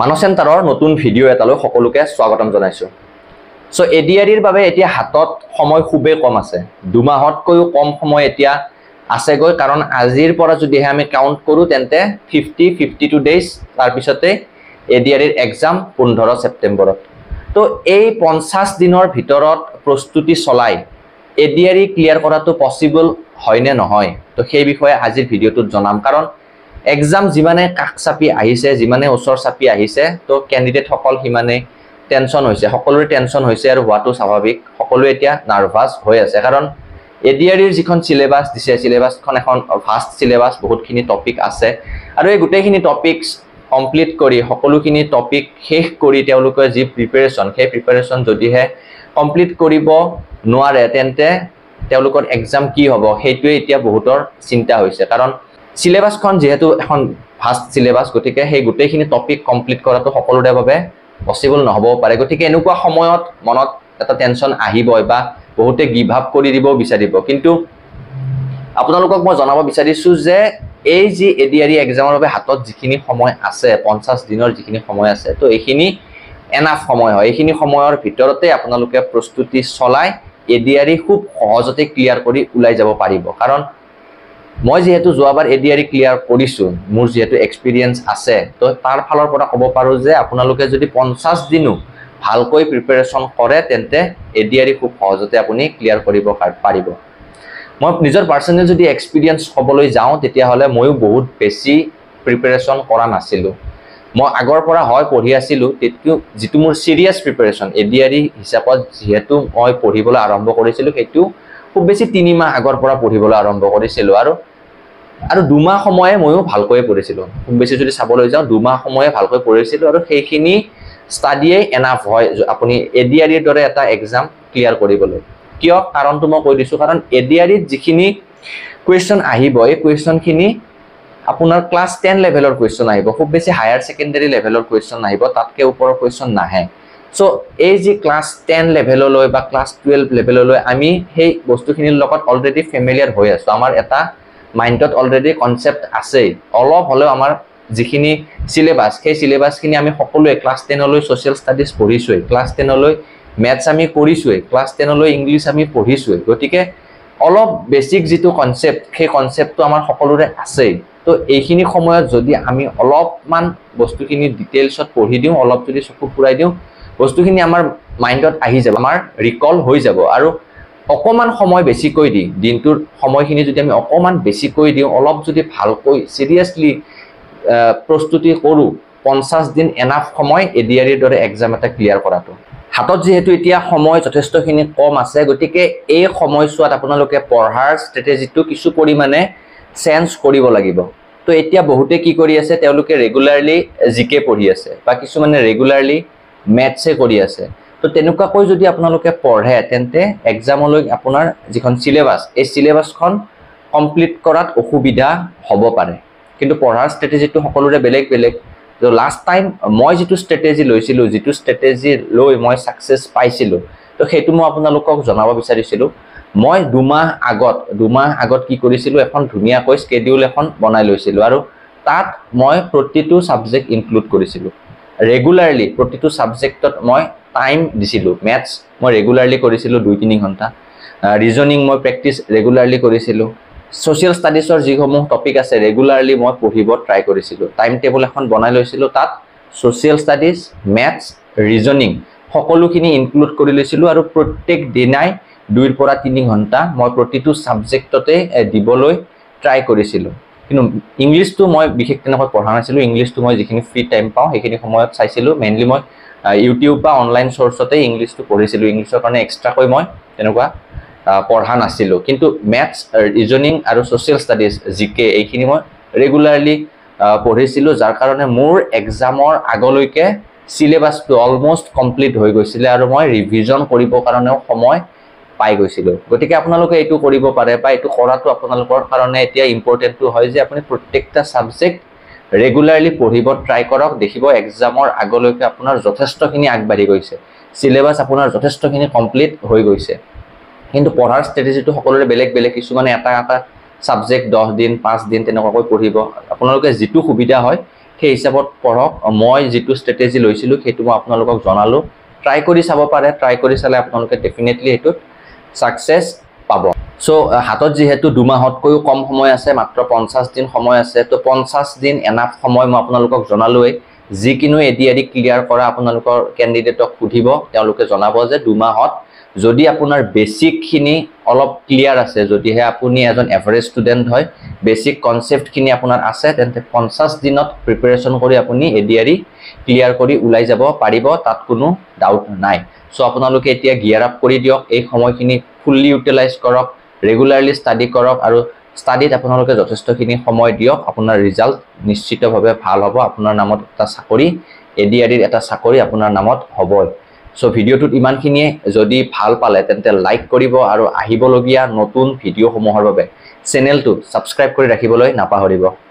মানস চেণ্টাৰৰ নতুন ভিডিঅ' এটালৈ সকলোকে স্বাগতম জনাইছো। সো এডিআৰিৰ বাবে এতিয়া হাতত সময় খুবেই কম আছে। 2 মাহতকৈও কম সময় এতিয়া আছেগৈ, কাৰণ আজিৰ পৰা যদিহে আমি কাউণ্ট কৰোঁ তেন্তে 52 ডেজ, তাৰ পিছতে এডিআৰিৰ এক্সাম 15 ছেপ্টেম্বৰত। তো এই 50 দিনৰ ভিতৰত প্ৰস্তুতি চলাই এডিআৰি ক্লিয়াৰ কৰাটো পসিবল হয় নে নহয়, তো সেই বিষয়ে আজিৰ ভিডিঅ'টোত জনাম। কাৰণ এক্সাম যিমানে কাষ চাপি আহিছে, যিমানে ওচৰ চাপি আহিছে, তো কেণ্ডিডেট সকল সিমানে টেনশ্যন হৈছে, সকলোৰে টেনশ্যন হৈছে আৰু হোৱাটো স্বাভাৱিক। সকলোৱে এতিয়া নাৰ্ভাছ হৈ আছে, কাৰণ এডিআৰিৰ যিখন সিলেবাছ দিছে, সিলেবাছখন এখন ভাষ্ট সিলেবাছ, বহুতখিনি টপিক আছে আৰু এই গোটেইখিনি টপিকছ কমপ্লিট কৰি, সকলোখিনি টপিক শেষ কৰি তেওঁলোকে যি প্ৰিপাৰেশ্যন, সেই প্ৰিপাৰেশ্যন যদিহে কমপ্লিট কৰিব নোৱাৰে তেন্তে তেওঁলোকৰ এক্সাম কি হ'ব সেইটোৱে এতিয়া বহুতৰ চিন্তা হৈছে। কাৰণ সিলেবাছখন যিহেতু এখন ভাষ্ট সিলেবাছ, গতিকে সেই গোটেইখিনি টপিক কমপ্লিট কৰাটো সকলোৰে বাবে পসিবল নহ'বও পাৰে। গতিকে এনেকুৱা সময়ত মনত এটা টেনশ্যন আহিবই বা বহুতে গিভ আপ কৰি দিব বিচাৰিব। কিন্তু আপোনালোকক মই জনাব বিচাৰিছোঁ যে এই যি এডিআৰি এক্সামৰ বাবে হাতত যিখিনি সময় আছে, 50 দিনৰ যিখিনি সময় আছে, তো এইখিনি এনাফ সময় হয়। এইখিনি সময়ৰ ভিতৰতে আপোনালোকে প্ৰস্তুতি চলাই এডিআৰি খুব সহজতে ক্লিয়াৰ কৰি ওলাই যাব পাৰিব। কাৰণ মই যিহেতু যোৱাবাৰ এডিআৰি ক্লিয়াৰ কৰিছোঁ, মোৰ যিহেতু এক্সপিৰিয়েঞ্চ আছে, তো তাৰ ফালৰ পৰা ক'ব পাৰোঁ যে আপোনালোকে যদি 50 দিনো ভালকৈ প্ৰিপাৰেশ্যন কৰে তেন্তে এডিআৰি খুব সহজতে আপুনি ক্লিয়াৰ কৰিব পাৰিব। মই নিজৰ পাৰ্চনেল যদি এক্সপিৰিয়েঞ্চ ক'বলৈ যাওঁ তেতিয়াহ'লে ময়ো বহুত বেছি প্ৰিপাৰেশ্যন কৰা নাছিলোঁ। মই আগৰ পৰা হয় পঢ়ি আছিলোঁ, যিটো মোৰ চিৰিয়াছ প্ৰিপাৰেশ্যন এডিআৰি হিচাপত যিহেতু মই পঢ়িবলৈ আৰম্ভ কৰিছিলোঁ, সেইটো খুব বেছি 3 মাহ আগৰ পৰা পঢ়িবলৈ আৰম্ভ কৰিছিলোঁ আৰু 2 মাহ সময়ে ময়ো ভালকৈ পঢ়িছিলোঁ। খুব বেছি যদি চাবলৈ যাওঁ 2 মাহ সময়ে ভালকৈ পঢ়িছিলোঁ আৰু সেইখিনি ষ্টাডিয়েই এনাফ হয় আপুনি এডিআৰিৰ দৰে এটা এক্সাম ক্লিয়াৰ কৰিবলৈ। কিয়? কাৰণটো মই কৈ দিছোঁ। কাৰণ এডিআৰিত যিখিনি কুৱেশ্যন আহিব, এই কুৱেশ্যনখিনি আপোনাৰ ক্লাছ 10 লেভেলৰ কুৱেশ্যন আহিব, খুব বেছি হায়াৰ ছেকেণ্ডেৰী লেভেলৰ কুৱেশ্যন আহিব, তাতকৈ ওপৰৰ কুৱেশ্যন নাহে। সো এই যি ক্লাছ 10 লেভেললৈ বা ক্লাছ 12 লেভেললৈ আমি সেই বস্তুখিনিৰ লগত অলৰেডি ফেমিলিয়াৰ হৈ আছোঁ, আমাৰ এটা মাইণ্ডত অলৰেডি কনচেপ্ট আছেই। অলপ হ'লেও আমাৰ যিখিনি সিলেবাছ, সেই সিলেবাছখিনি আমি সকলোৱে ক্লাছ 10লৈ ছ'চিয়েল ষ্টাডিজ পঢ়িছোঁৱেই, ক্লাছ 10লৈ মেথছ আমি কৰিছোঁৱেই, ক্লাছ 10লৈ ইংলিছ আমি পঢ়িছোঁৱেই। গতিকে অলপ বেছিক যিটো কনচেপ্ট, সেই কনচেপ্টটো আমাৰ সকলোৰে আছেই। তো এইখিনি সময়ত যদি আমি অলপমান বস্তুখিনি ডিটেইলছত পঢ়ি দিওঁ, অলপ যদি চকু ফুৰাই দিওঁ, বস্তুখিনি আমাৰ মাইণ্ডত আহি যাব, আমাৰ ৰিকল হৈ যাব। আৰু অকণমান সময় বেছিকৈ দি, দিনটোৰ সময়খিনি যদি আমি অকণমান বেছিকৈ দিওঁ, অলপ যদি ভালকৈ চিৰিয়াছলি প্ৰস্তুতি কৰোঁ, 50 দিন এনাফ সময় এডিআৰিৰ দৰে এক্সাম এটা ক্লিয়াৰ কৰাটো। হাতত যিহেতু এতিয়া সময় যথেষ্টখিনি কম আছে, গতিকে এই সময়ছোৱাত আপোনালোকে পঢ়াৰ ষ্ট্ৰেটেজিটো কিছু পৰিমাণে চেঞ্জ কৰিব লাগিব। তো এতিয়া বহুতে কি কৰি আছে, তেওঁলোকে ৰেগুলাৰলি জিকে পঢ়ি আছে বা কিছুমানে ৰেগুলাৰলি মেথছে কৰি আছে। তো তেনেকুৱাকৈ যদি আপোনালোকে পঢ়ে তেন্তে এক্সামলৈ আপোনাৰ যিখন চিলেবাছ, এই চিলেবাছখন কমপ্লিট কৰাত অসুবিধা হ'ব পাৰে। কিন্তু পঢ়াৰ ষ্ট্ৰেটেজিটো সকলোৰে বেলেগ বেলেগ। তো লাষ্ট টাইম মই যিটো ষ্ট্ৰেটেজি লৈছিলোঁ, যিটো ষ্ট্ৰেটেজি লৈ মই ছাকচেছ পাইছিলোঁ, তো সেইটো মই আপোনালোকক জনাব বিচাৰিছিলোঁ। মই 2 মাহ আগত কি কৰিছিলোঁ, এখন ধুনীয়াকৈ স্কেডিউল এখন বনাই লৈছিলোঁ আৰু তাত মই প্ৰতিটো ছাবজেক্ট ইনক্লুড কৰিছিলোঁ। ৰেগুলাৰলি প্ৰতিটো ছাবজেক্টত মই টাইম দিছিলোঁ। মেথছ মই ৰেগুলাৰলি কৰিছিলোঁ 2-3 ঘণ্টা, ৰিজনিং মই প্ৰেক্টিছ ৰেগুলাৰলি কৰিছিলোঁ, ছ'চিয়েল ষ্টাডিজৰ যিসমূহ টপিক আছে ৰেগুলাৰলি মই পঢ়িব ট্ৰাই কৰিছিলোঁ। টাইম টেবুল এখন বনাই লৈছিলোঁ, তাত ছ'চিয়েল ষ্টাডিজ, মেথছ, ৰিজনিং সকলোখিনি ইনক্লুড কৰি লৈছিলোঁ আৰু প্ৰত্যেক দিনাই 2 পৰা 3 ঘণ্টা মই প্ৰতিটো ছাবজেক্টতে দিবলৈ ট্ৰাই কৰিছিলোঁ। কিন্তু ইংলিছটো মই বিশেষ তেনেকৈ পঢ়া নাছিলোঁ। ইংলিছটো মই যিখিনি ফ্ৰী টাইম পাওঁ সেইখিনি সময়ত চাইছিলোঁ। মেইনলি মই ইউটিউব বা অনলাইন চ'ৰ্চতে ইংলিছটো পঢ়িছিলোঁ। ইংলিছৰ কাৰণে এক্সট্ৰাকৈ মই তেনেকুৱা পঢ়া নাছিলোঁ। কিন্তু মেথছ, ৰিজনিং আৰু ছ'চিয়েল ষ্টাডিজ, জিকে এইখিনি মই ৰেগুলাৰলি পঢ়িছিলোঁ, যাৰ কাৰণে মোৰ এক্সামৰ আগলৈকে চিলেবাছটো অলমষ্ট কমপ্লিট হৈ গৈছিলে আৰু মই ৰিভিজন কৰিবৰ কাৰণেও সময় পাই গৈছিলোঁ। গতিকে আপোনালোকে এইটো কৰিব পাৰে বা এইটো কৰাটো আপোনালোকৰ কাৰণে এতিয়া ইম্পৰ্টেণ্টটো হয় যে আপুনি প্ৰত্যেকটা ছাবজেক্ট ৰেগুলাৰলি পঢ়িব ট্ৰাই কৰক। দেখিব এক্সামৰ আগলৈকে আপোনাৰ যথেষ্টখিনি আগবাঢ়ি গৈছে, চিলেবাছ আপোনাৰ যথেষ্টখিনি কমপ্লিট হৈ গৈছে। কিন্তু পঢ়াৰ ষ্ট্ৰেটেজিটো সকলোৰে বেলেগ বেলেগ। কিছুমানে এটা ছাবজেক্ট 10 দিন 5 দিন তেনেকুৱাকৈ পঢ়িব। আপোনালোকে যিটো সুবিধা হয় সেই হিচাপত পঢ়ক মই যেটো স্ট্ৰেটেজি লৈছিলো সেইটো মই আপোনালোকক জনালো ট্ৰাই কৰি চাব পাৰে ট্ৰাই কৰি চালে আপোনালোকে ডেফিনেটলি এটো সাকসেস পাব সো হাতত যেহেতু 2 মাহতকৈ কম সময় আছে মাত্ৰ 50 দিন সময় আছে তো 50 দিন এনাফ সময় মই আপোনালোকক জনালোই যিকিনো এডিআৰই ক্লিয়াৰ কৰা আপোনালোকৰ ক্যান্ডিডেটক সুধিব তেওঁলোকে জনাব যে 2 মাহত যদি আপোনাৰ বেসিক খিনি অলপ ক্লিয়াৰ আছে যদিহে আপুনি এজন এভাৰেজ ষ্টুডেন্ট হয় বেসিক কনসেপ্ট খিনি আপোনাৰ আছে তেন্তে 50 দিনত প্ৰিপাৰেচন কৰি আপুনি এডিআৰই ক্লিয়াৰ কৰি উলাই যাব পাৰিব তাত কোনো ডাউট নাই সো আপোনালোকে এতিয়া গিয়াৰ আপ কৰি দিয়ক এই সময়খিনি ফুললি ইউটিলাইজ কৰক ৰেগুলাৰলি ষ্টাডি কৰক আৰু ষ্টাডিত আপোনালোকে যথেষ্টখিনি সময় দিয়ক আপোনাৰ ৰিজাল্ট নিশ্চিতভাৱে ভাল হ'ব আপোনাৰ নামত এটা চাকৰি এডিআৰইৰ এটা চাকৰি আপোনাৰ নামত হ'বই সো ভিডিওটোত ইমানখিনিয়ে যদি ভাল পালে তেন্তে লাইক কৰিব আৰু আহিবলগীয়া নতুন ভিডিওসমূহৰ বাবে চেনেলটো সাবস্ক্ৰাইব কৰি ৰাখিবলৈ নাপাহৰিব